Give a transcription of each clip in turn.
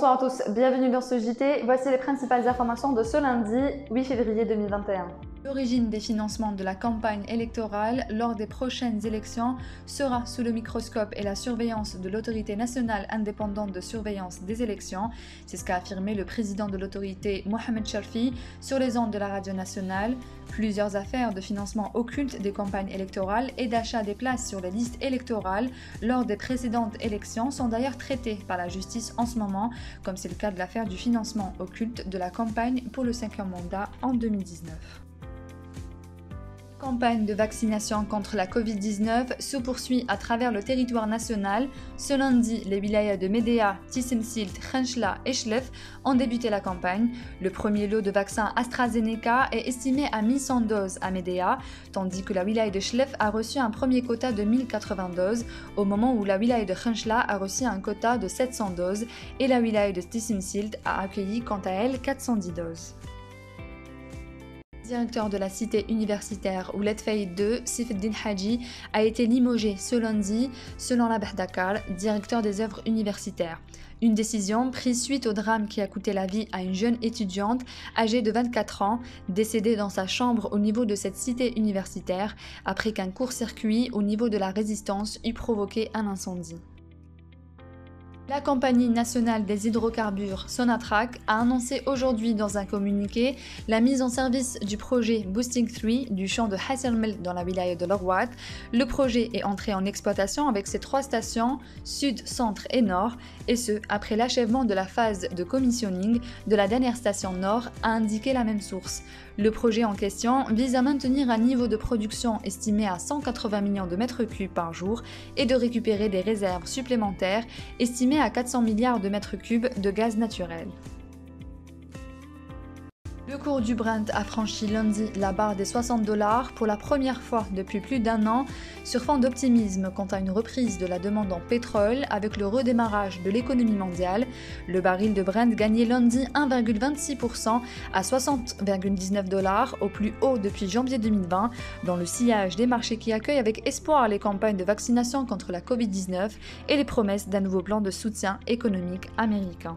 Bonsoir à tous, bienvenue dans ce JT. Voici les principales informations de ce lundi 8 février 2021. L'origine des financements de la campagne électorale lors des prochaines élections sera sous le microscope et la surveillance de l'autorité nationale indépendante de surveillance des élections. C'est ce qu'a affirmé le président de l'autorité Mohamed Sharfi sur les ondes de la radio nationale. Plusieurs affaires de financement occulte des campagnes électorales et d'achat des places sur les listes électorales lors des précédentes élections sont d'ailleurs traitées par la justice en ce moment, comme c'est le cas de l'affaire du financement occulte de la campagne pour le 5e mandat en 2019. La campagne de vaccination contre la Covid-19 se poursuit à travers le territoire national. Ce lundi, les wilayas de Médéa, Tissemsilt, Khenchela et Chlef ont débuté la campagne. Le premier lot de vaccins AstraZeneca est estimé à 1100 doses à Médéa, tandis que la wilaya de Chlef a reçu un premier quota de 1080 doses, au moment où la wilaya de Khenchela a reçu un quota de 700 doses et la wilaya de Tissemsilt a accueilli quant à elle 410 doses. Le directeur de la cité universitaire Ouled Faïd II, Sifeddin Haji, a été limogé ce lundi, selon la Dakar, directeur des œuvres universitaires. Une décision prise suite au drame qui a coûté la vie à une jeune étudiante âgée de 24 ans, décédée dans sa chambre au niveau de cette cité universitaire, après qu'un court-circuit au niveau de la résistance eut provoqué un incendie. La Compagnie nationale des hydrocarbures, Sonatrach, a annoncé aujourd'hui dans un communiqué la mise en service du projet Boosting 3 du champ de Hasselmel dans la wilaya de Lorwat. Le projet est entré en exploitation avec ses 3 stations, sud, centre et nord, et ce, après l'achèvement de la phase de commissioning de la dernière station nord, a indiqué la même source. Le projet en question vise à maintenir un niveau de production estimé à 180 millions de mètres cubes par jour et de récupérer des réserves supplémentaires estimées à 400 milliards de mètres cubes de gaz naturel. Le cours du Brent a franchi lundi la barre des $60 pour la première fois depuis plus d'1 an, sur fond d'optimisme quant à une reprise de la demande en pétrole avec le redémarrage de l'économie mondiale. Le baril de Brent gagnait lundi 1,26% à $60,19 au plus haut depuis janvier 2020, dans le sillage des marchés qui accueillent avec espoir les campagnes de vaccination contre la Covid-19 et les promesses d'un nouveau plan de soutien économique américain.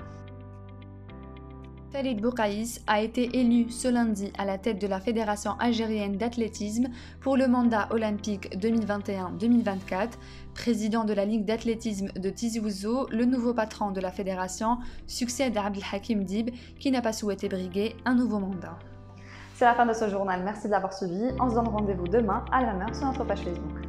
Khalid Boukaïs a été élu ce lundi à la tête de la Fédération algérienne d'athlétisme pour le mandat olympique 2021-2024. Président de la Ligue d'athlétisme de Tizi Ouzou, le nouveau patron de la fédération succède à Abdelhakim Dib qui n'a pas souhaité briguer un nouveau mandat. C'est la fin de ce journal, merci de l'avoir suivi. On se donne rendez-vous demain à la même heure sur notre page Facebook.